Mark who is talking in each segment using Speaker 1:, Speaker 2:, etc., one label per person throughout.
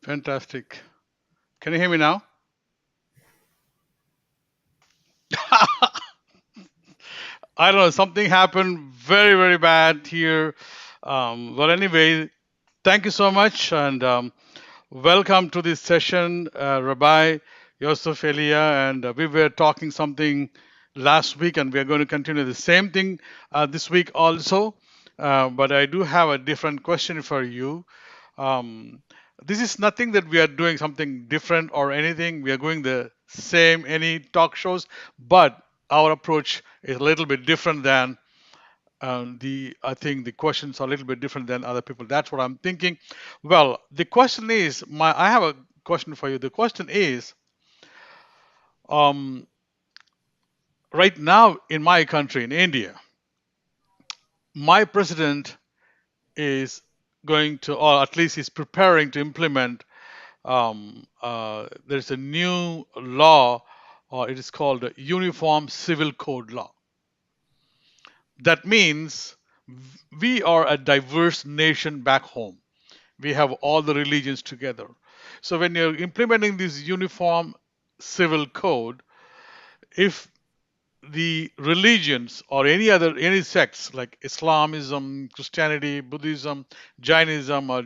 Speaker 1: Fantastic. Can you hear me now? I don't know. Something happened very, very bad here. But anyway, thank you so much and welcome to this session, Rabbi Yosef Elia. And we were talking something last week, and we are going to continue the same thing this week also. But I do have a different question for you. Um, this is nothing that we are doing something different or anything. We are going the same any talk shows, but our approach is a little bit different than the. I think the questions are a little bit different than other people. That's what I'm thinking. Well, the question is, I have a question for you. The question is, um, right now in my country, in India, my president is going to, or at least is preparing to implement there's a new law, or it is called a Uniform Civil Code law. That means we are a diverse nation back home. We have all the religions together. So when you're implementing this Uniform Civil Code, if the religions or any sects like Islamism, Christianity, Buddhism, Jainism, or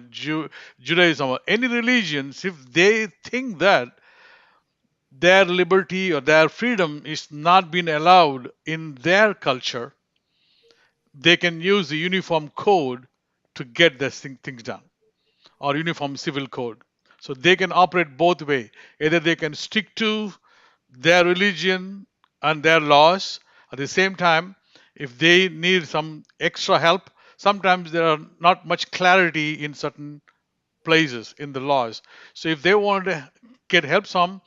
Speaker 1: Judaism, or any religions, if they think that their liberty or their freedom is not being allowed in their culture, they can use the uniform code to get these things done, or uniform civil code. So they can operate both way. Either they can stick to their religion and their laws. At the same time, if they need some extra help, sometimes there are not much clarity in certain places in the laws. So if they want to get help, some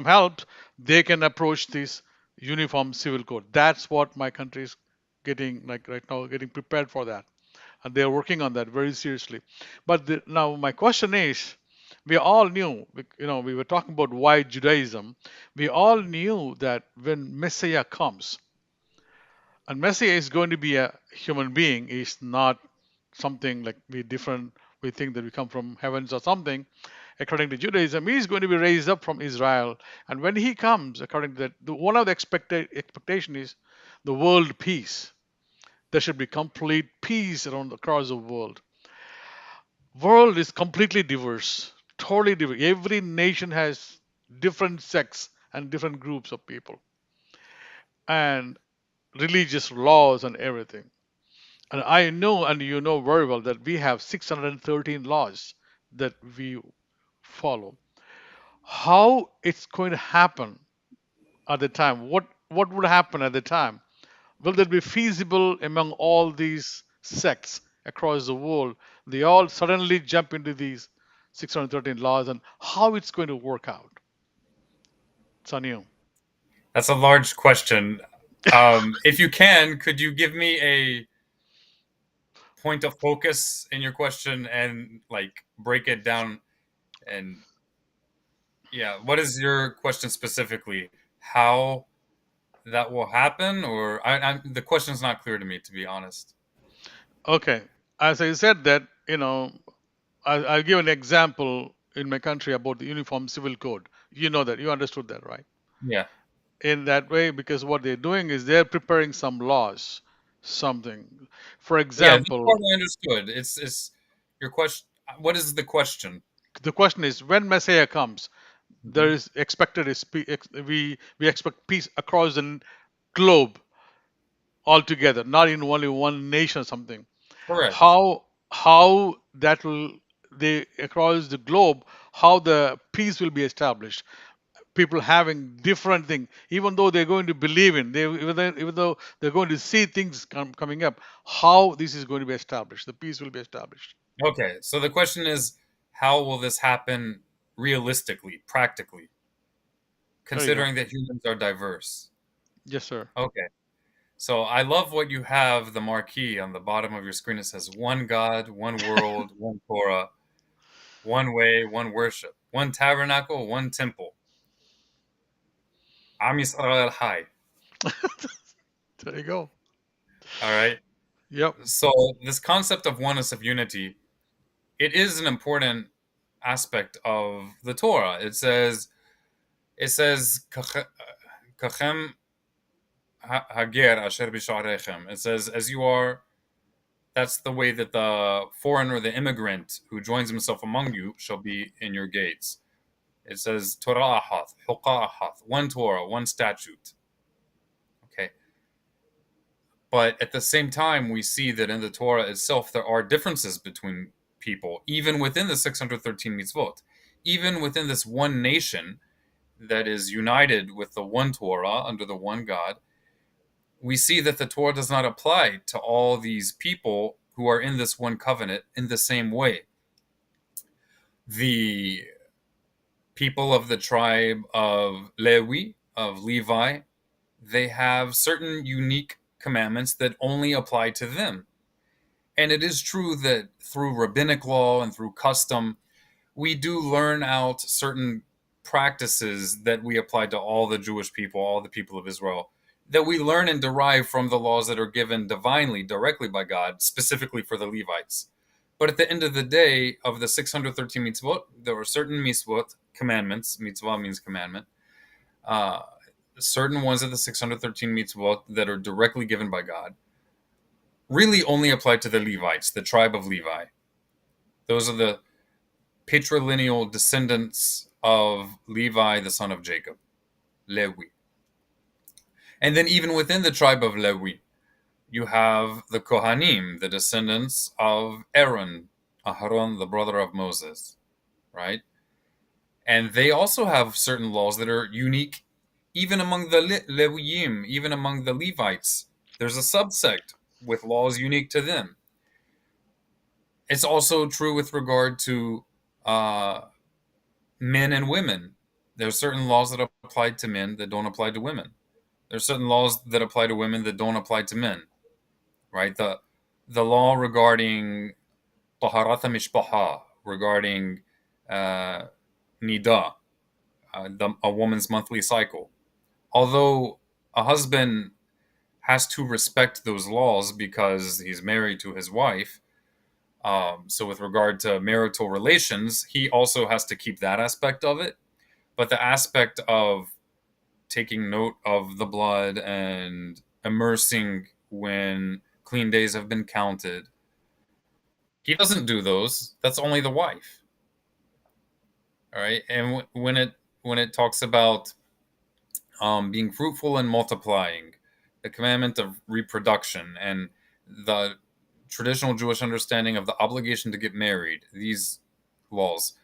Speaker 1: help, they can approach this uniform civil code. That's what my country is getting, like right now, getting prepared for that, and they're working on that very seriously. But now my question is, we all knew, we were talking about why Judaism. We all knew that when Messiah comes, and Messiah is going to be a human being, is not something like we different. We think that we come from heavens or something. According to Judaism, he is going to be raised up from Israel, and when he comes, according to that, one of the expectation is the world peace. There should be complete peace around across the world. World is completely diverse, totally diverse. Every nation has different sects and different groups of people and religious laws and everything. And I know, and you know very well, that we have 613 laws that we follow. How it's going to happen at the time? What would happen at the time? Will that be feasible among all these sects across the world? They all suddenly jump into these 613 laws, and how it's going to work out? It's on you.
Speaker 2: That's a large question. If you can, could you give me a point of focus in your question and like break it down? And yeah, what is your question specifically? How that will happen? Or the question's not clear to me, to be honest.
Speaker 1: Okay. As I said that, I'll give an example in my country about the Uniform Civil Code. You know that. You understood that, right?
Speaker 2: Yeah.
Speaker 1: In that way, because what they're doing is they're preparing some laws, something. For
Speaker 2: Yeah, this
Speaker 1: example,
Speaker 2: part I understood. It's your question. What is the question?
Speaker 1: the question is, when Messiah comes, there
Speaker 2: Mhm.
Speaker 1: is expected is we expect peace across the globe altogether, not in only one nation or something.
Speaker 2: Correct.
Speaker 1: How that will, they across the globe, how the peace will be established. People having different things, even though they're going to believe in, even though they're going to see things coming up, how this is going to be established, the peace will be established.
Speaker 2: Okay, so the question is, how will this happen realistically, practically,
Speaker 1: There you go.
Speaker 2: considering that humans are diverse?
Speaker 1: Yes, sir.
Speaker 2: Okay, so I love what you have the marquee on the bottom of your screen. It says one God, one world, one Torah, one way, one worship, one tabernacle, one temple. Am Yisrael Hai.
Speaker 1: There you go.
Speaker 2: All right.
Speaker 1: Yep.
Speaker 2: So this concept of oneness of unity, it is an important. aspect of the Torah. It says kachem hager asher b'sharechem. It says, as you are, that's the way that the foreigner, the immigrant who joins himself among you, shall be in your gates. It says Torah ahath, huqa ahath, one Torah, one statute. Okay, but at the same time, we see that in the Torah itself there are differences between people, even within the 613 mitzvot, even within this one nation that is united with the one Torah under the one God. We see that the Torah does not apply to all these people who are in this one covenant in the same way. The people of the tribe of Levi, they have certain unique commandments that only apply to them. And it is true that through rabbinic law and through custom, we do learn out certain practices that we apply to all the Jewish people, all the people of Israel, that we learn and derive from the laws that are given divinely, directly by God, specifically for the Levites. But at the end of the day, of the 613 mitzvot, there are certain mitzvot, commandments, mitzvah means commandment, uh, certain ones of the 613 mitzvot that are directly given by God, really only apply to the Levites, the tribe of Levi. Those are the patrilineal descendants of Levi, the son of Jacob, Lewi. And then even within the tribe of Lewi, you have the Kohanim, the descendants of Aaron, Aharon, the brother of Moses, right? And they also have certain laws that are unique even among the Lewiim, even among the Levites. There's a subsect with laws unique to them. It's also true with regard to men and women. There's certain laws that apply to men that don't apply to women. There's certain laws that apply to women that don't apply to men, right? The law regarding taharat mishpaha, regarding nida, a woman's monthly cycle. Although a husband has to respect those laws because he's married to his wife, so with regard to marital relations, he also has to keep that aspect of it. But the aspect of taking note of the blood and immersing when clean days have been counted, he doesn't do those. That's only the wife. All right, and when it talks about being fruitful and multiplying, the commandment of reproduction, and the traditional Jewish understanding of the obligation to get married, these laws,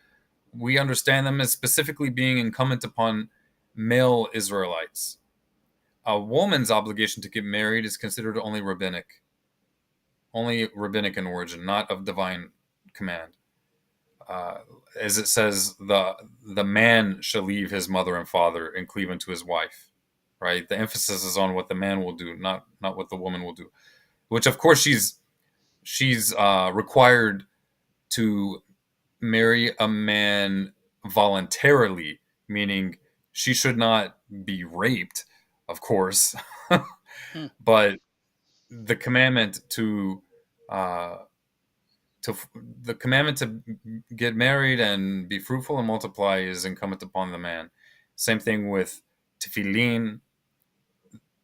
Speaker 2: we understand them as specifically being incumbent upon male Israelites. A woman's obligation to get married is considered only rabbinic in origin, not of divine command. As it says, the man shall leave his mother and father and cleave unto his wife. Right. The emphasis is on what the man will do, not what the woman will do. Which, of course, she's required to marry a man voluntarily, meaning she should not be raped, of course.
Speaker 1: Hmm.
Speaker 2: But the commandment uh, to the commandment to get married and be fruitful and multiply is incumbent upon the man. Same thing with tefillin.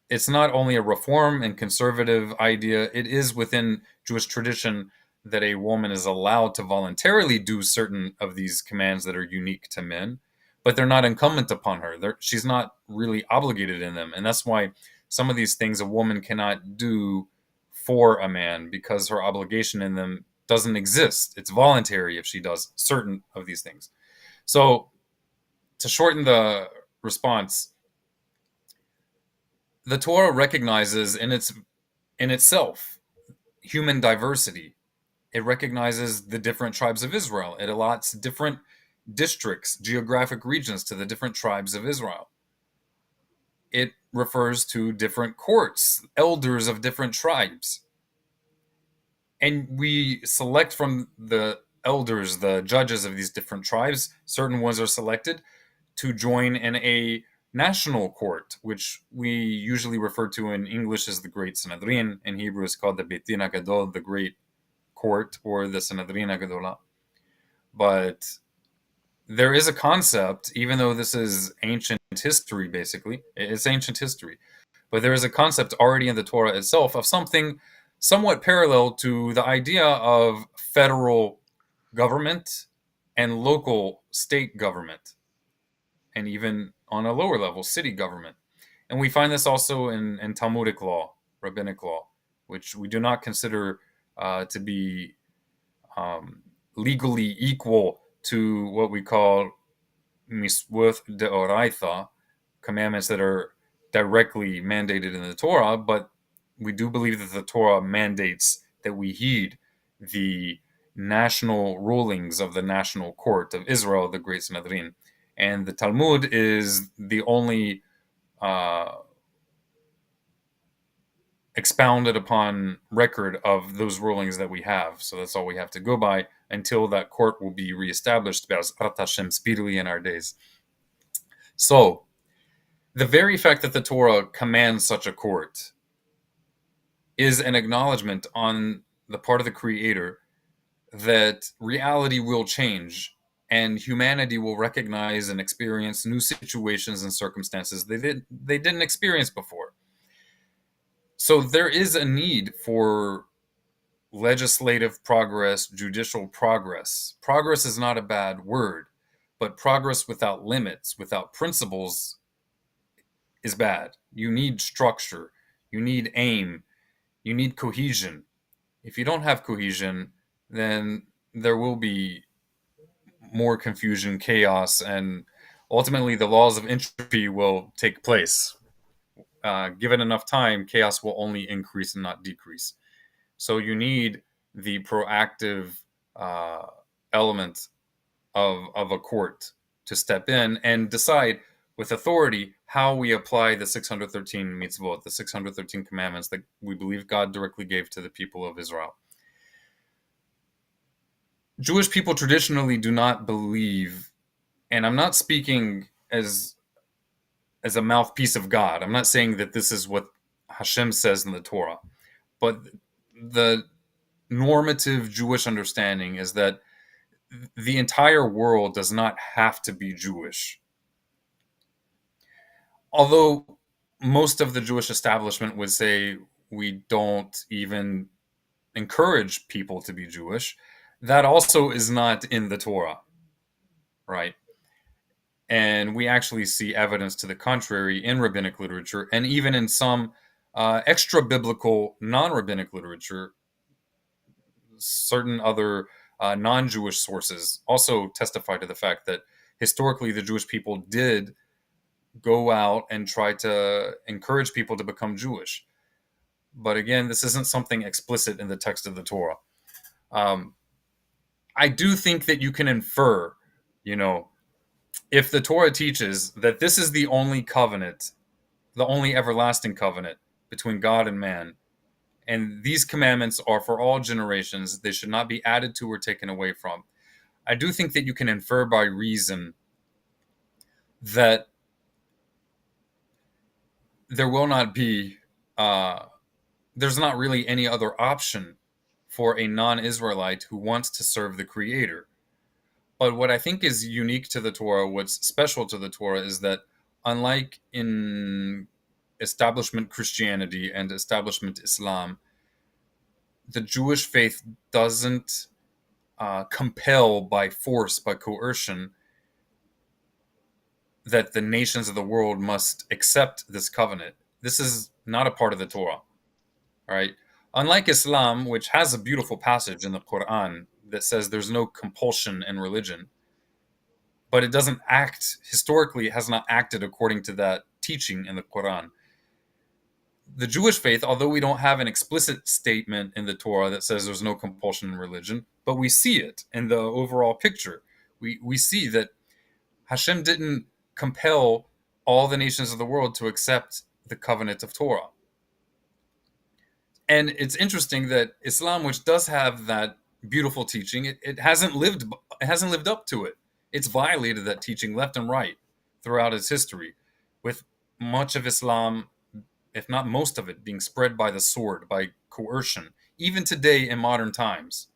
Speaker 2: It's not only a reform and conservative idea, it is within Jewish tradition that a woman is allowed to voluntarily do certain of these commands that are unique to men, but they're not incumbent upon her. She's not really obligated in them. And that's why some of these things a woman cannot do for a man, because her obligation in them doesn't exist. It's voluntary if she does certain of these things. So, to shorten the response, the Torah recognizes in itself human diversity. It recognizes the different tribes of Israel. It allots different districts, geographic regions to the different tribes of Israel. It refers to different courts, elders of different tribes. And we select from the elders, the judges of these different tribes. Certain ones are selected to join in a national court, which we usually refer to in English as the Great Sanhedrin. In Hebrew, it's called the Beit Din HaGadol, the Great Court, or the Sanhedrin HaGadolah. But there is a concept, even though this is ancient history, basically, it's ancient history, but there is a concept already in the Torah itself of something somewhat parallel to the idea of federal government and local state government, and even on a lower level, city government. And we find this also in Talmudic law, rabbinic law, which we do not consider to be um, legally equal to what we call miswot deoraitha, commandments that are directly mandated in the Torah, but we do believe that the Torah mandates that we heed the national rulings of the national court of Israel, the Great Sanhedrin. And the Talmud is the only uh, expounded upon record of those rulings that we have. So that's all we have to go by until that court will be reestablished, Be'ezrat Hashem, speedily in our days. So the very fact that the Torah commands such a court is an acknowledgement on the part of the Creator that reality will change and humanity will recognize and experience new situations and circumstances they didn't experience before. So there is a need for legislative progress, judicial progress. Progress is not a bad word, but progress without limits, without principles, is bad. You need structure, you need aim, you need cohesion. If you don't have cohesion, then there will be more confusion, chaos, and ultimately the laws of entropy will take place. Given enough time, chaos will only increase and not decrease. So you need the proactive uh, element of a court to step in and decide with authority how we apply the 613 mitzvot, the 613 commandments that we believe God directly gave to the people of Israel. Jewish people traditionally do not believe, and I'm not speaking as a mouthpiece of God. I'm not saying that this is what Hashem says in the Torah, but the normative Jewish understanding is that the entire world does not have to be Jewish. Although most of the Jewish establishment would say we don't even encourage people to be Jewish, that also is not in the Torah, right? And we actually see evidence to the contrary in rabbinic literature and even in some extra biblical non rabbinic literature. Certain other non Jewish sources also testify to the fact that historically the Jewish people did go out and try to encourage people to become Jewish. But again, this isn't something explicit in the text of the Torah. Um, I do think that you can infer, you know, if the Torah teaches that this is the only covenant, the only everlasting covenant between God and man, and these commandments are for all generations, they should not be added to or taken away from. I do think that you can infer by reason that there will not be, there's not really any other option for a non Israelite who wants to serve the Creator. But what I think is unique to the Torah, what's special to the Torah, is that unlike in establishment Christianity and establishment Islam, the Jewish faith doesn't compel by force, by coercion, that the nations of the world must accept this covenant. This is not a part of the Torah, all right? Unlike Islam, which has a beautiful passage in the Quran that says there's no compulsion in religion, but it doesn't act, historically, it has not acted according to that teaching in the Quran. The Jewish faith, although we don't have an explicit statement in the Torah that says there's no compulsion in religion, but we see it in the overall picture. We see that Hashem didn't compel all the nations of the world to accept the covenant of Torah. And it's interesting that Islam, which does have that beautiful teaching, it hasn't lived up to it. It's violated that teaching left and right throughout its history, with much of Islam, if not most of it, being spread by the sword, by coercion. Even today in modern times,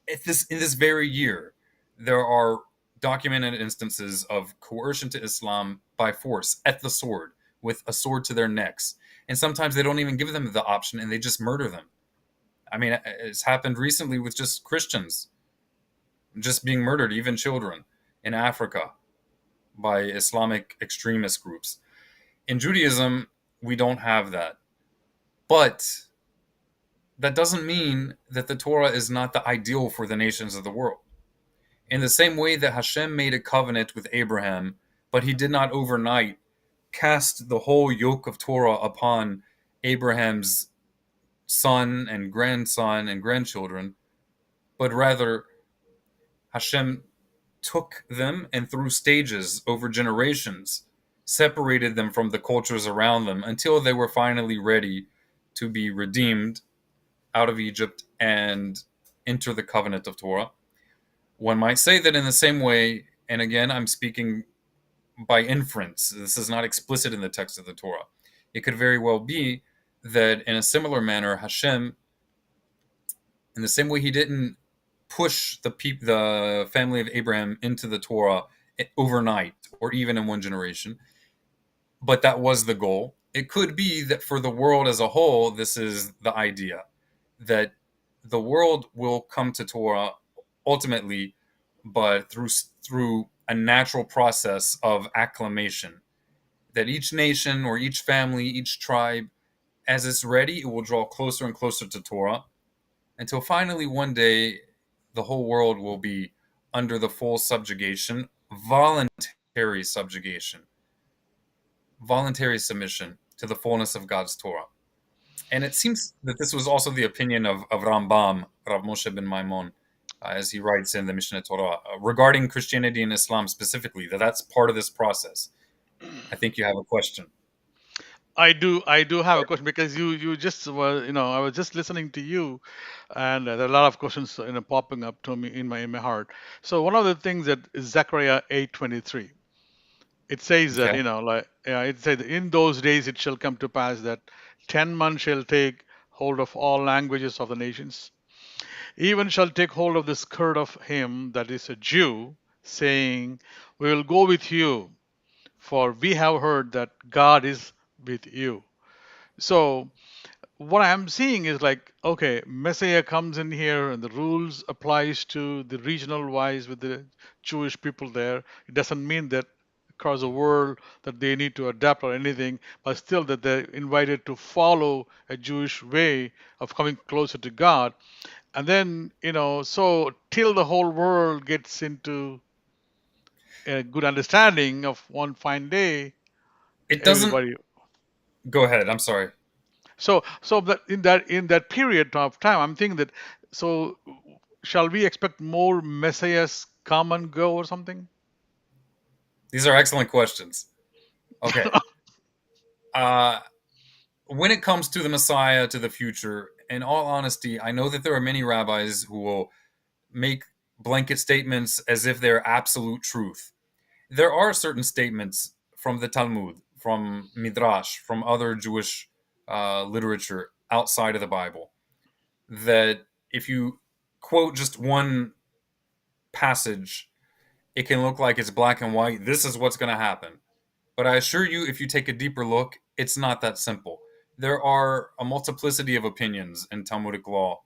Speaker 2: in this very year, there are documented instances of coercion to Islam by force at the sword, with a sword to their necks. And sometimes they don't even give them the option and they just murder them. I mean, it's happened recently with just Christians just being murdered, even children in Africa by Islamic extremist groups. In Judaism, we don't have that. But that doesn't mean that the Torah is not the ideal for the nations of the world. In the same way that Hashem made a covenant with Abraham, but he did not overnight cast the whole yoke of Torah upon Abraham's son and grandson and grandchildren, but rather Hashem took them and through stages over generations separated them from the cultures around them until they were finally ready to be redeemed out of Egypt and enter the covenant of Torah. One might say that in the same way, and again, I'm speaking by inference, this is not explicit in the text of the Torah. It could very well be that in a similar manner, Hashem, in the same way he didn't push the family of Abraham into the Torah overnight or even in one generation, but that was the goal. It could be that for the world as a whole, this is the idea that the world will come to Torah ultimately, but through a natural process of acclamation. That each nation or each family, each tribe, as it's ready, it will draw closer and closer to Torah until finally one day the whole world will be under the full subjugation, voluntary subjugation, voluntary submission to the fullness of God's Torah. And it seems that this was also the opinion of Rambam, Rav Moshe ben Maimon, as he writes in the Mishneh Torah, regarding Christianity and Islam specifically, that that's part of this process. I think you have a question.
Speaker 1: I do have a question because you just were, I was just listening to you, and there are a lot of questions, popping up to me in my heart. So one of the things that is Zechariah 8:23. It says that,
Speaker 2: Okay.
Speaker 1: it says, in those days it shall come to pass that 10 men shall take hold of all languages of the nations, even shall take hold of the skirt of him that is a Jew, saying, we will go with you, for we have heard that God is with you. So what I'm seeing is like, okay, Messiah comes in here and the rules applies to the regional wise with the Jewish people there. It doesn't mean that across the world that they need to adapt or anything, but still that they're invited to follow a Jewish way of coming closer to God. And then, so till the whole world gets into a good understanding of one fine day,
Speaker 2: It doesn't
Speaker 1: everybody.
Speaker 2: go ahead. I'm sorry.
Speaker 1: So that in that period of time, I'm thinking that, so shall we expect more messiahs come and go or something?
Speaker 2: These are excellent questions. Okay. Uh, when it comes to the Messiah, to the future, in all honesty, I know that there are many rabbis who will make blanket statements as if they're absolute truth. There are certain statements from the Talmud, from Midrash, from other Jewish literature outside of the Bible that if you quote just one passage, it can look like it's black and white. This is what's going to happen. But I assure you, if you take a deeper look, it's not that simple. There are a multiplicity of opinions in Talmudic law,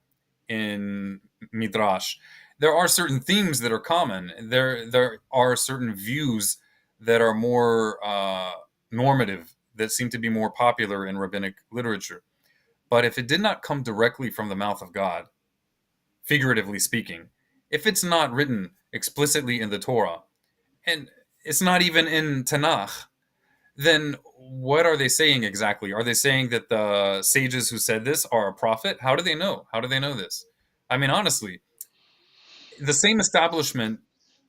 Speaker 2: in Midrash. There are certain themes that are common. There are certain views that are more normative, that seem to be more popular in rabbinic literature. But if it did not come directly from the mouth of God, figuratively speaking, if it's not written explicitly in the Torah, and it's not even in Tanakh, then what are they saying exactly? Are they saying that the sages who said this are a prophet? How do they know? How do they know this? I mean, honestly, the same establishment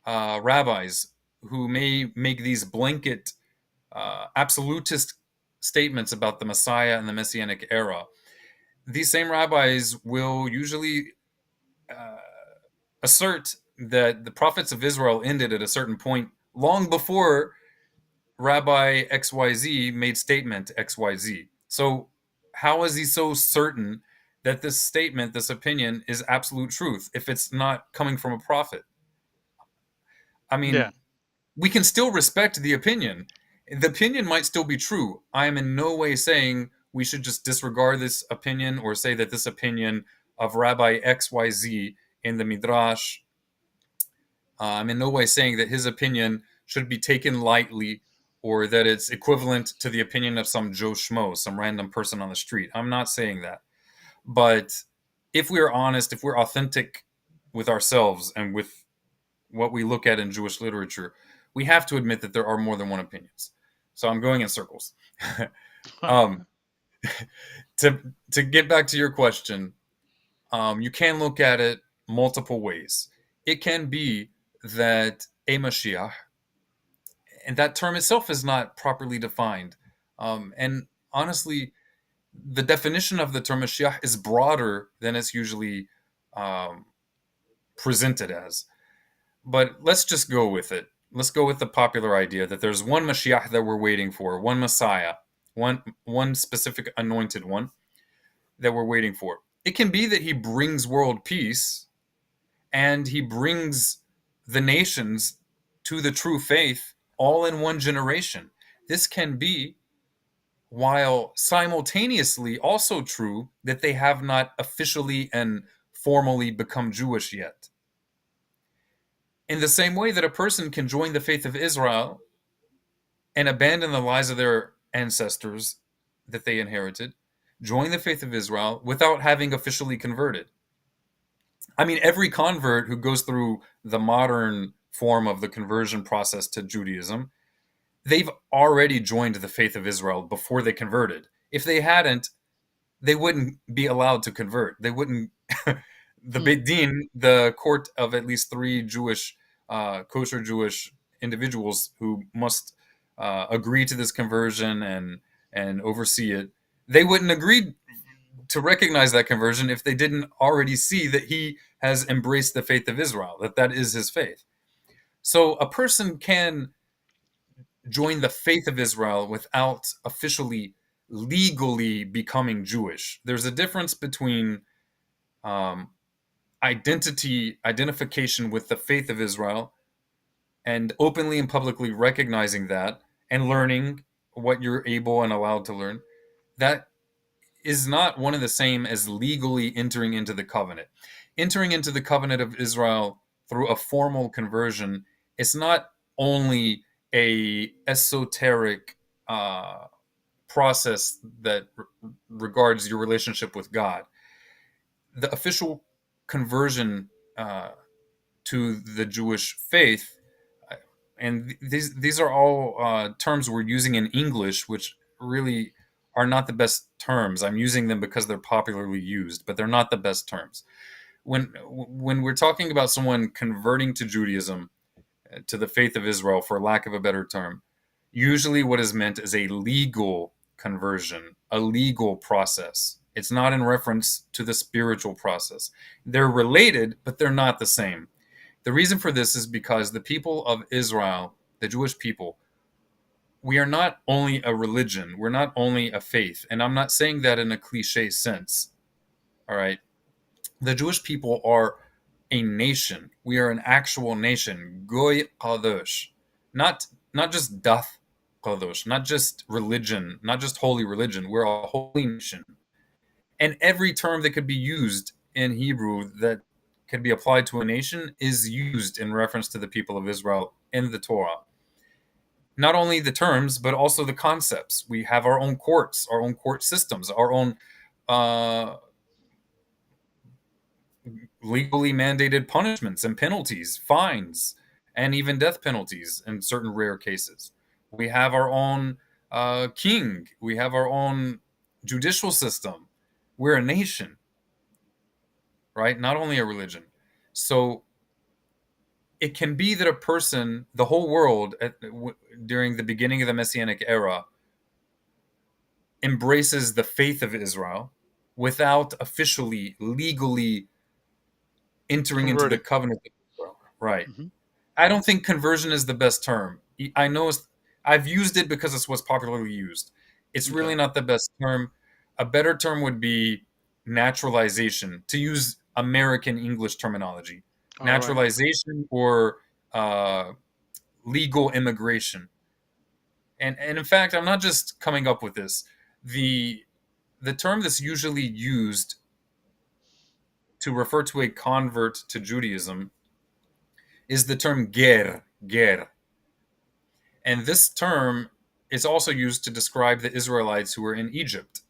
Speaker 2: rabbis who may make these blanket absolutist statements about the Messiah and the Messianic era, these same rabbis will usually uh, assert that the prophets of Israel ended at a certain point long before Rabbi XYZ made statement XYZ. So, how is he so certain that this statement, this opinion, is absolute truth if it's not coming from a prophet? I
Speaker 1: Yeah.
Speaker 2: mean, we can still respect the opinion. The opinion might still be true. I am in no way saying we should just disregard this opinion or say that this opinion of Rabbi XYZ in the Midrash, I'm in no way saying that his opinion should be taken lightly or that it's equivalent to the opinion of some Joe Schmo, some random person on the street. I'm not saying that. But if we're honest, if we're authentic with ourselves and with what we look at in Jewish literature, we have to admit that there are more than one opinions. So I'm going in circles. um, to to get back to your question, you can look at it multiple ways. It can be that a Mashiach, and that term itself is not properly defined. And honestly, the definition of the term Mashiach is broader than it's usually um, presented as. But let's just go with it. Let's go with the popular idea that there's one Mashiach that we're waiting for, one Messiah, one specific anointed one that we're waiting for. It can be that he brings world peace and he brings the nations to the true faith all in one generation. This can be while simultaneously also true that they have not officially and formally become Jewish yet. In the same way that a person can join the faith of Israel and abandon the lies of their ancestors that they inherited, join the faith of Israel without having officially converted. I mean, every convert who goes through the modern form of the conversion process to Judaism, they've already joined the faith of Israel before they converted. If they hadn't, they wouldn't be allowed to convert. They wouldn't. The
Speaker 1: Hmm.
Speaker 2: Beit Din, the court of at least three Jewish, kosher Jewish individuals who must agree to this conversion and oversee it, they wouldn't agree to recognize that conversion if they didn't already see that he has embraced the faith of Israel, that that is his faith. So a person can join the faith of Israel without officially, legally becoming Jewish. There's a difference between um, identification with the faith of Israel, and openly and publicly recognizing that and learning what you're able and allowed to learn. That is not one and the same as legally entering into the covenant. Entering into the covenant of Israel through a formal conversion, it's not only a esoteric process that regards your relationship with God. The official conversion to the Jewish faith, and these are all terms we're using in English, which really are not the best terms. I'm using them because they're popularly used, but they're not the best terms. When we're talking about someone converting to Judaism, to the faith of Israel, for lack of a better term, usually what is meant is a legal conversion, a legal process. It's not in reference to the spiritual process. They're related, but they're not the same. The reason for this is because the people of Israel, the Jewish people, we are not only a religion, we're not only a faith. And I'm not saying that in a cliche sense. All right. The Jewish people are a nation. We are an actual nation. Goy Kadosh. Not just Dath Kadosh, not just religion, not just holy religion. We're a holy nation. And every term that could be used in Hebrew that could be applied to a nation is used in reference to the people of Israel in the Torah. Not only the terms, but also the concepts. We have our own courts, our own court systems, our own uh, legally mandated punishments and penalties, fines, and even death penalties in certain rare cases. We have our own king. We have our own judicial system. We're a nation, right? Not only a religion. So it can be that a person, the whole world, during the beginning of the Messianic era, embraces the faith of Israel without officially, legally entering into the
Speaker 1: Converting.
Speaker 2: covenant of Israel. Right.
Speaker 1: Hmm.
Speaker 2: I don't think conversion is the best term. I know I've used it because it's what's popularly used. It's
Speaker 1: Okay.
Speaker 2: really not the best term. A better term would be naturalization, to use American English terminology.
Speaker 1: All right.
Speaker 2: Naturalization or uh, legal immigration. And in fact, I'm not just coming up with this. The the term that's usually used to refer to a convert to Judaism is the term ger. And this term is also used to describe the Israelites who were in Egypt.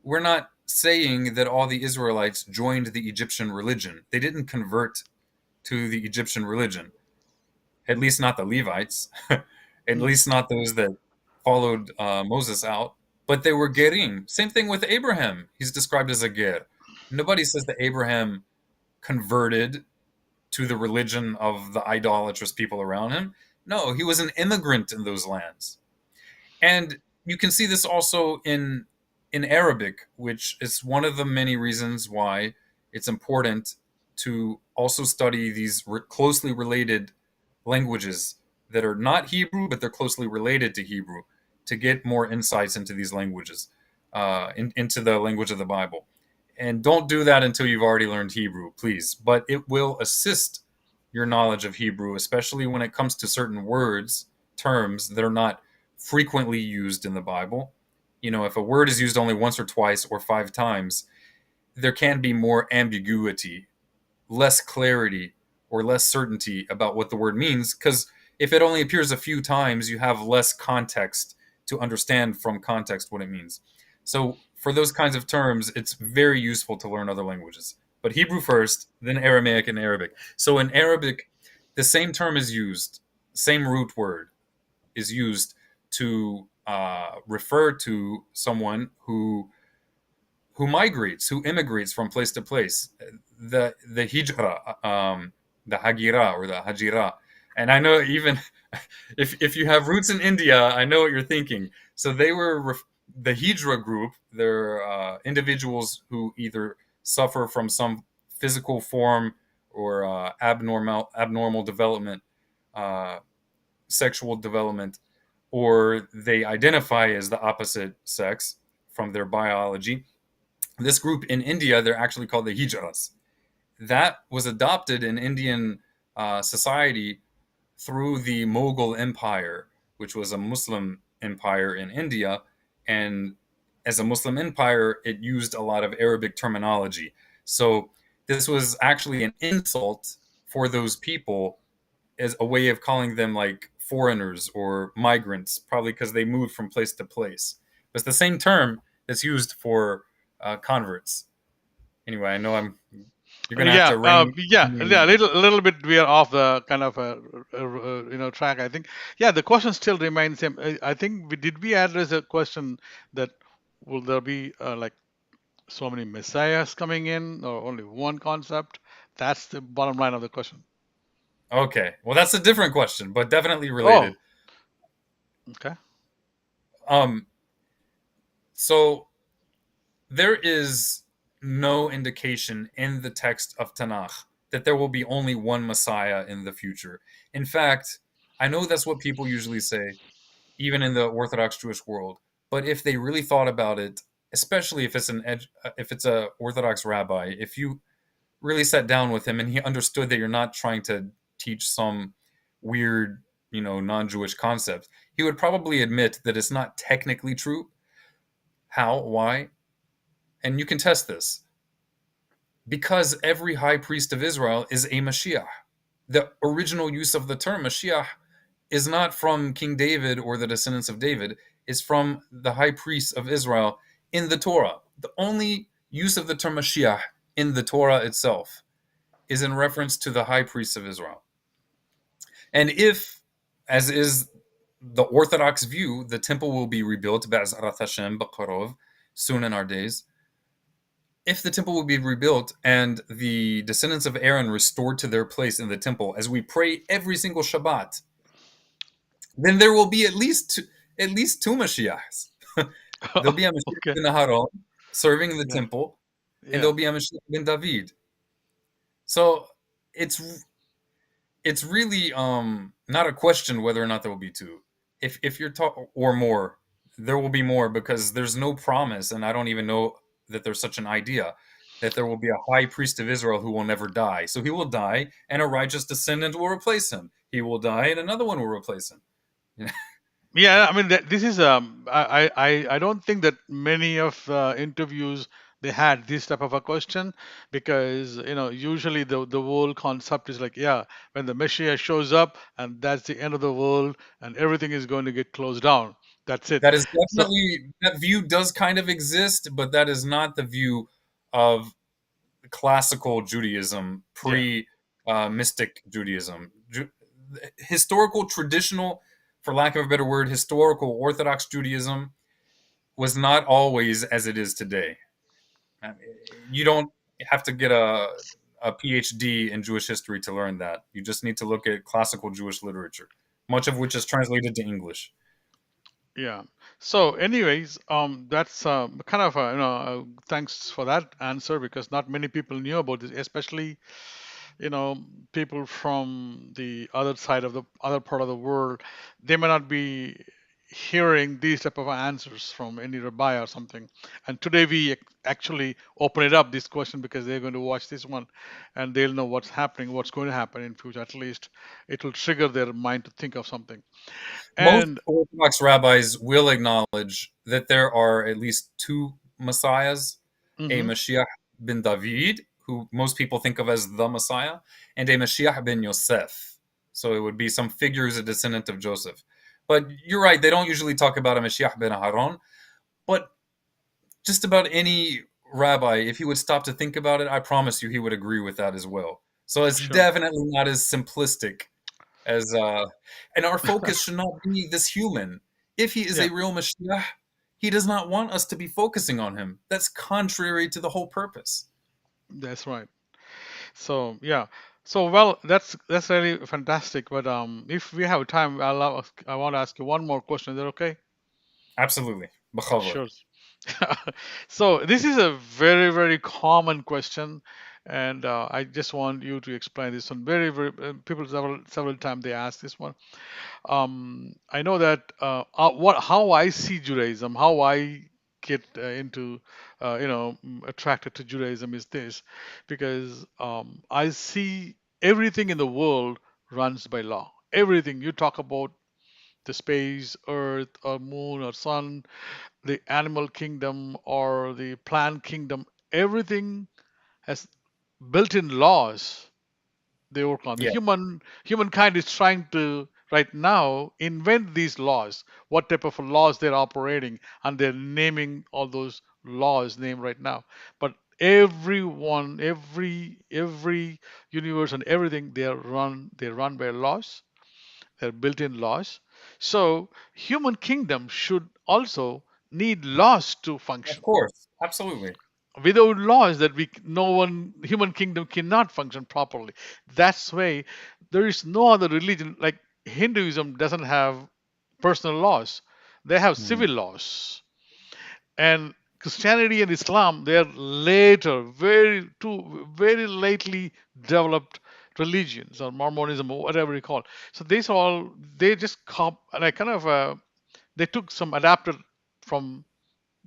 Speaker 2: We're not saying that all the Israelites joined the Egyptian religion. They didn't convert to the Egyptian religion, at least not the Levites, at
Speaker 1: Mm.
Speaker 2: least not those that followed Moses out. But they were gerim. Same thing with Abraham. He's described as a ger. Nobody says that Abraham converted to the religion of the idolatrous people around him. No, he was an immigrant in those lands. And you can see this also in Arabic, which is one of the many reasons why it's important to also study these closely related languages that are not Hebrew, but they're closely related to Hebrew to get more insights into these languages, into the language of the Bible. And don't do that until you've already learned Hebrew, please. But it will assist your knowledge of Hebrew, especially when it comes to certain words, terms that are not frequently used in the Bible. You know, if a word is used only once or twice or five times, there can be more ambiguity, less clarity, or less certainty about what the word means. Because if it only appears a few times, you have less context to understand from context what it means. So, for those kinds of terms, it's very useful to learn other languages. But Hebrew first, then Aramaic and Arabic. So, in Arabic, the same term is used, same root word is used to refer to someone who immigrates from place to place. The hijra, the hagira or the hajira. And I know even if you have roots in India, I know what you're thinking. So they were the hijra group. They're individuals who either suffer from some physical form or abnormal development, uh, sexual development, or they identify as the opposite sex from their biology. This group in India, they're actually called the Hijras. That was adopted in Indian society through the Mughal Empire, which was a Muslim empire in India. And as a Muslim empire, it used a lot of Arabic terminology. So this was actually an insult for those people as a way of calling them like foreigners or migrants, probably because they moved from place to place. But it's the same term that's used for converts. Anyway, I know I'm. You're gonna have
Speaker 1: Yeah,
Speaker 2: to rein
Speaker 1: yeah.
Speaker 2: me.
Speaker 1: A little bit we are off the kind of track. I think. Yeah, the question still remains same. I think we address a question that will there be like so many messiahs coming in or only one concept? That's the bottom line of the question.
Speaker 2: Okay, well that's a different question, but definitely
Speaker 1: Oh,
Speaker 2: related.
Speaker 1: okay.
Speaker 2: Um, so there is no indication in the text of Tanakh that there will be only one Messiah in the future. In fact, I know that's what people usually say, even in the Orthodox Jewish world. But if they really thought about it, especially if it's if it's a Orthodox rabbi, if you really sat down with him and he understood that you're not trying to teach some weird, non-Jewish concept, he would probably admit that it's not technically true. How? Why? And you can test this because every high priest of Israel is a Mashiach. The original use of the term Mashiach is not from King David or the descendants of David, is from the high priests of Israel in the Torah. The only use of the term Mashiach in the Torah itself is in reference to the high priests of Israel. And if, as is the Orthodox view, the temple will be rebuilt, Be'ezrat Hashem, B'karov, soon in our days, if the temple will be rebuilt and the descendants of Aaron restored to their place in the temple, as we pray every single Shabbat, then there will be at least two Mashiachs. There'll be a Mashiach
Speaker 1: Okay.
Speaker 2: ben Aharon serving in the
Speaker 1: Yeah.
Speaker 2: temple, and
Speaker 1: Yeah.
Speaker 2: there'll be a Mashiach ben David. So it's it's really not a question whether or not there will be two. If you're talking or more, there will be more because there's no promise, and I don't even know that there's such an idea. that there will be a high priest of Israel who will never die. So he will die, and a righteous descendant will replace him. He will die, and another one will replace him.
Speaker 1: Yeah, I mean this is I don't think that many of interviews they had this type of a question, because usually the whole concept is like, yeah, when the Messiah shows up and that's the end of the world and everything is going to get closed down, that's it.
Speaker 2: That is
Speaker 1: So
Speaker 2: definitely, that view does kind of exist, but that is not the view of classical Judaism,
Speaker 1: yeah,
Speaker 2: pre mystic Judaism. Historical, traditional, for lack of a better word, historical Orthodox Judaism was not always as it is today. Uh, You don't have to get a PhD in Jewish history to learn that. You just need to look at classical Jewish literature, much of which is translated to English.
Speaker 1: yeah. So, anyways, that's kind of thanks for that answer, because not many people knew about this, especially you know people from the other side of the other part of the world. They may not be hearing these type of answers from any rabbi or something. And today we actually open it up this question, because they're going to watch this one and they'll know what's happening, what's going to happen in future. At least it will trigger their mind to think of something.
Speaker 2: Most
Speaker 1: And
Speaker 2: Orthodox rabbis will acknowledge that there are at least two messiahs, a
Speaker 1: mhm,
Speaker 2: Mashiach ben David, who most people think of as the Messiah, and a Mashiach ben Yosef. So it would be some figure who's a descendant of Joseph. But you're right, they don't usually talk about a Mashiach ben Aaron. But just about any rabbi, if he would stop to think about it, I promise you he would agree with that as well. So it's
Speaker 1: sure,
Speaker 2: definitely not as simplistic as and our focus should not be this human. If he is
Speaker 1: yeah,
Speaker 2: a real Mashiach, he does not want us to be focusing on him. That's contrary to the whole purpose.
Speaker 1: that's right. So yeah, so well, that's really fantastic. But if we have time, I want to ask you one more question. Is that okay?
Speaker 2: Absolutely. B'chavod.
Speaker 1: Sure. So this is a very, very common question, and I just want you to explain this one. Very, very people several times they ask this one. I know that what how I see Judaism, how I get into attracted to Judaism is this, because I see everything in the world runs by law. Everything you talk about, the space, earth, or moon, or sun, the animal kingdom or the plant kingdom, everything has built-in laws they work on. The
Speaker 2: Yeah,
Speaker 1: humankind is trying to right now invent these laws, what type of laws they're operating, and they're naming all those laws named right now. But everyone, every universe and everything, they run by laws. They're built-in laws. So human kingdom should also need laws to
Speaker 2: of
Speaker 1: function.
Speaker 2: course. Absolutely.
Speaker 1: Without laws, that we no one human kingdom cannot function properly. That's why there is no other religion, like Hinduism doesn't have personal laws. They have
Speaker 2: Mhm.
Speaker 1: civil laws. And Christianity and Islam, they are later, very lately developed religions, or Mormonism, or whatever you call it. So these all, they just like kind of they took some adapted from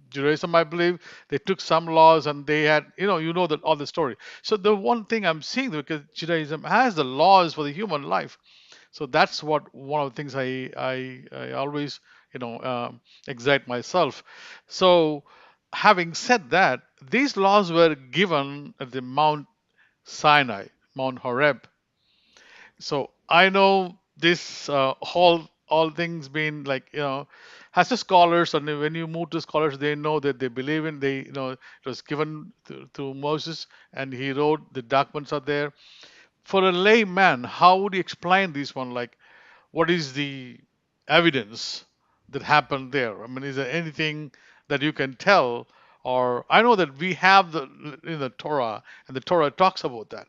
Speaker 1: Judaism, I believe. They took some laws and they had, that all the story. So the one thing I'm seeing, because Judaism has the laws for the human life. So that's what one of the things I always, excite myself. So having said that, these laws were given at the Mount Sinai, Mount Horeb. So I know this all things being like, as a scholars, and when you move to scholars, they know that they believe in, it was given to Moses, and he wrote the documents are there. For a layman, how would you explain this one? Like, what is the evidence that happened there? I mean, is there anything that you can tell? Or I know that we have in the Torah, and the Torah talks about that,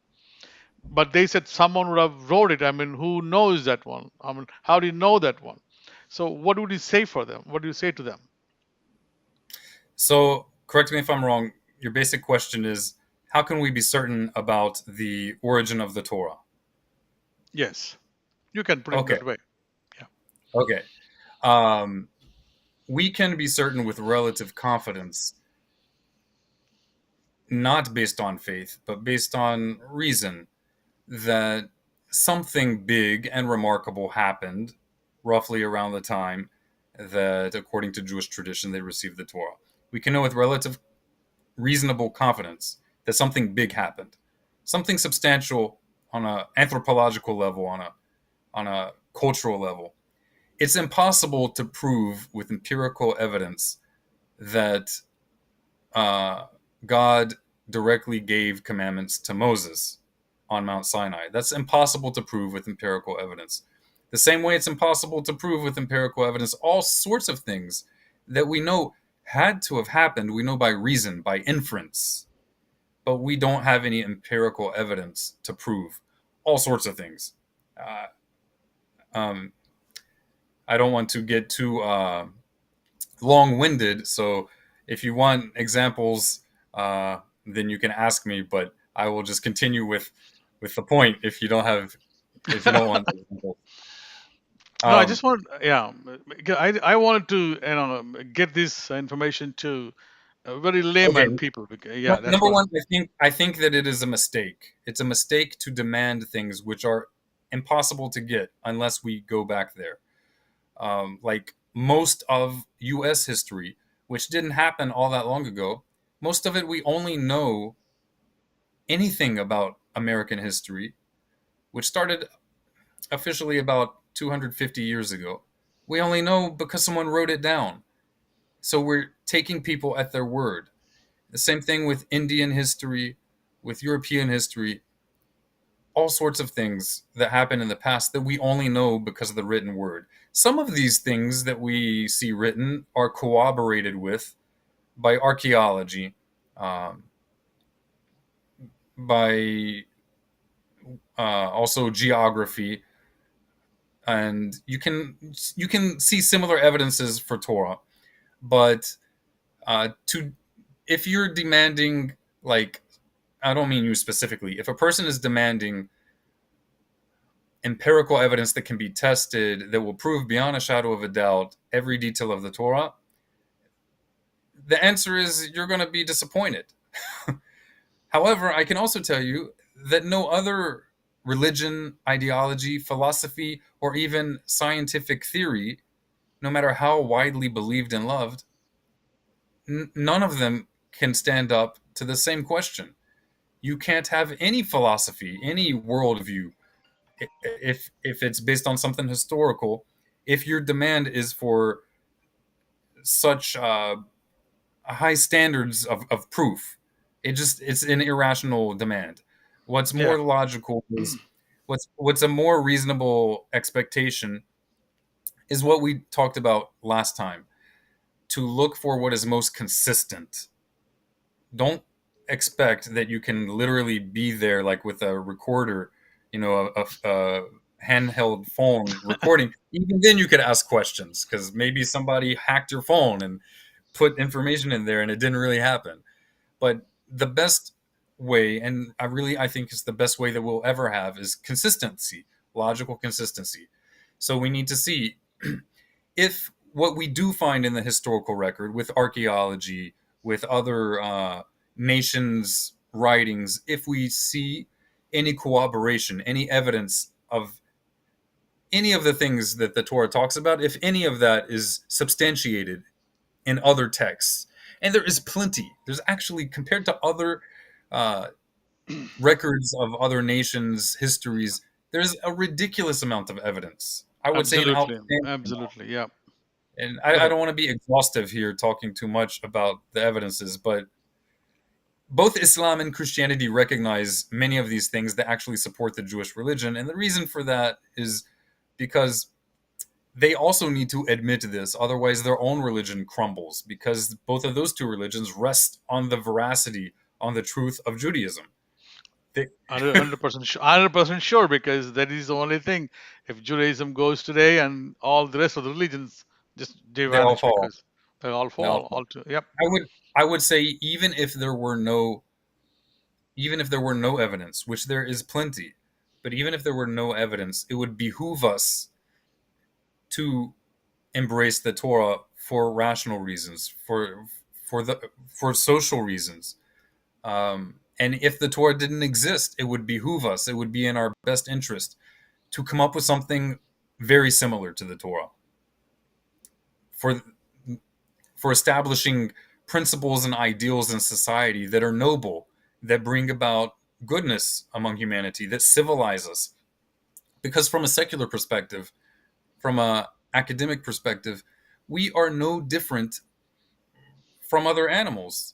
Speaker 1: but they said someone would have wrote it. I mean, who knows that one? I mean, how do you know that one? So what would you say for them? What do you say to them?
Speaker 2: So, correct me if I'm wrong. Your basic question is, how can we be certain about the origin of the Torah?
Speaker 1: Yes, you can put it in
Speaker 2: Okay.
Speaker 1: that way. Yeah.
Speaker 2: Okay. Um, we can be certain with relative confidence not based on faith, but based on reason, that something big and remarkable happened roughly around the time that, according to Jewish tradition, they received the Torah. We can know with relative reasonable confidence that something big happened, something substantial on an anthropological level, on a cultural level. It's impossible to prove with empirical evidence that uh, God directly gave commandments to Moses on Mount Sinai. That's impossible to prove with empirical evidence. The same way it's impossible to prove with empirical evidence all sorts of things that we know had to have happened. We know by reason, by inference, but we don't have any empirical evidence to prove all sorts of things. Uh, um, I don't want to get too long-winded, so if you want examples, then you can ask me. But I will just continue with the point if you don't want examples.
Speaker 1: No, I
Speaker 2: Um,
Speaker 1: just want, yeah, I wanted to, get this information to very
Speaker 2: okay,
Speaker 1: layman people. Yeah, that's
Speaker 2: number
Speaker 1: what.
Speaker 2: one, I think that it is a mistake. It's a mistake to demand things which are impossible to get unless we go back there. Like most of U.S. history, which didn't happen all that long ago, most of it we only know anything about American history, which started officially about 250 years ago. We only know because someone wrote it down. So we're taking people at their word. The same thing with Indian history, with European history, all sorts of things that happened in the past that we only know because of the written word. Some of these things that we see written are corroborated with by archaeology, um, by also geography, and you can see similar evidences for Torah. But to if you're demanding, like, I don't mean you specifically, if a person is demanding empirical evidence that can be tested, that will prove beyond a shadow of a doubt every detail of the Torah, the answer is you're going to be disappointed. However, I can also tell you that no other religion, ideology, philosophy, or even scientific theory, no matter how widely believed and loved, none of them can stand up to the same question. You can't have any philosophy, any worldview, if it's based on something historical, if your demand is for such high standards of proof. It's an irrational demand. What's
Speaker 1: Yeah.
Speaker 2: more logical is what's a more reasonable expectation is what we talked about last time. To look for what is most consistent. Don't expect that you can literally be there like with a recorder, a handheld phone recording. Even then, you could ask questions because maybe somebody hacked your phone and put information in there, and it didn't really happen. But the best way, and I think it's the best way that we'll ever have, is consistency, logical consistency. So we need to see if what we do find in the historical record with archaeology, with other nations' writings, if we see any corroboration, any evidence of any of the things that the Torah talks about, if any of that is substantiated in other texts, and there is plenty. There's actually, compared to other uh, records of other nations' histories, there's a ridiculous amount of evidence. I would say an
Speaker 1: Absolutely.
Speaker 2: outstanding amount.
Speaker 1: Absolutely. Yeah.
Speaker 2: And
Speaker 1: Go
Speaker 2: I
Speaker 1: ahead.
Speaker 2: don't want to be exhaustive here talking too much about the evidences, but both Islam and Christianity recognize many of these things that actually support the Jewish religion. And the reason for that is because they also need to admit this, otherwise, their own religion crumbles, because both of those two religions rest on the veracity, on the truth of Judaism. They,
Speaker 1: 100%, 100% sure, because that is the only thing. If Judaism goes today and all the rest of the religions just they
Speaker 2: they all
Speaker 1: vanish
Speaker 2: fall.
Speaker 1: because they all
Speaker 2: They all
Speaker 1: fall.
Speaker 2: fall.
Speaker 1: All to, yep.
Speaker 2: I would I would say even if there were no evidence, which there is plenty, but even if there were no evidence, it would behoove us to embrace the Torah for rational reasons, for social reasons, And if the Torah didn't exist, it would behoove us, it would be in our best interest to come up with something very similar to the Torah for establishing principles and ideals in society that are noble, that bring about goodness among humanity, that civilize us. Because from a secular perspective, from a academic perspective, we are no different from other animals.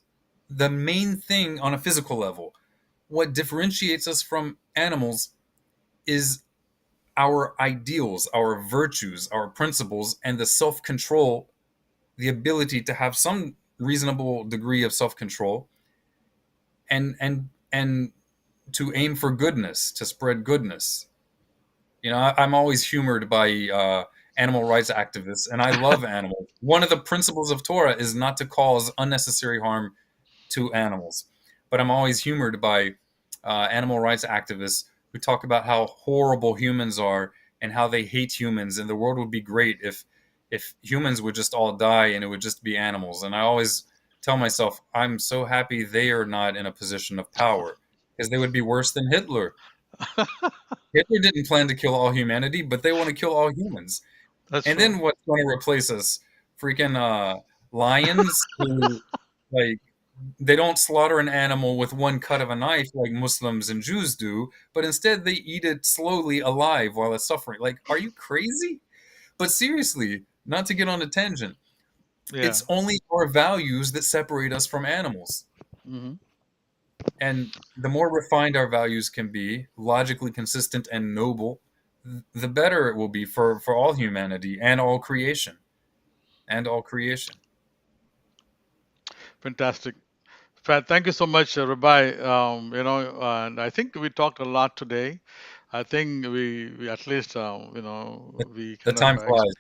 Speaker 2: The main thing on a physical level, what differentiates us from animals is our ideals, our virtues, our principles, and the self control, the ability to have some reasonable degree of self control and to aim for goodness, to spread goodness. I'm always humored by animal rights activists, and I love animals. One of the principles of Torah is not to cause unnecessary harm to animals. But I'm always humored by animal rights activists who talk about how horrible humans are and how they hate humans, and the world would be great if humans would just all die and it would just be animals. And I always tell myself, I'm so happy they are not in a position of power because they would be worse than Hitler. Hitler didn't plan to kill all humanity, but they want to kill all humans.
Speaker 1: That's
Speaker 2: And
Speaker 1: true.
Speaker 2: then what's going to replace us? Freaking lions who like they don't slaughter an animal with one cut of a knife like Muslims and Jews do, but instead they eat it slowly alive while it's suffering. Like, are you crazy? But seriously, not to get on a tangent,
Speaker 1: Yeah.
Speaker 2: it's only our values that separate us from animals.
Speaker 1: Hmm.
Speaker 2: And the more refined our values can be, logically consistent and noble, the better it will be for all humanity and all creation. And all creation.
Speaker 1: Fantastic. Thank you so much, Rabbi. And I think we talked a lot today. I think we at least,
Speaker 2: The,
Speaker 1: we
Speaker 2: the
Speaker 1: kind of,
Speaker 2: time flies.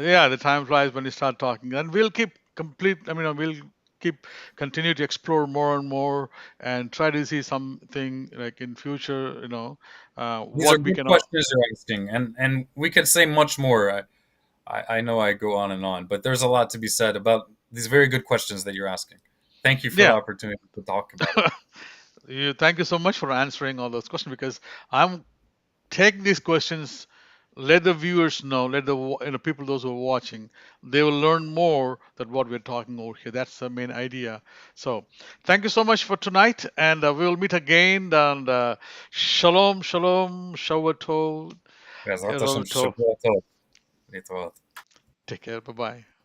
Speaker 1: yeah, the time flies when you start talking, and we'll keep complete. I mean, we'll keep continue to explore more and more, and try to see something like in future.
Speaker 2: These are
Speaker 1: What we
Speaker 2: good
Speaker 1: can.
Speaker 2: questions you're asking, and we could say much more. I know I go on and on, but there's a lot to be said about these very good questions that you're asking. Thank you for the
Speaker 1: Yeah.
Speaker 2: opportunity to talk about it.
Speaker 1: Thank you so much for answering all those questions, because I'm take these questions, let the viewers know, let the people, those who are watching, they will learn more than what we're talking over here. That's the main idea. So thank you so much for tonight, and we'll meet again. And shalom, shalom, shawato,
Speaker 2: בעזרת השם,
Speaker 1: erol tov.
Speaker 2: שבוע טוב. להתראות.
Speaker 1: Take care. Bye bye.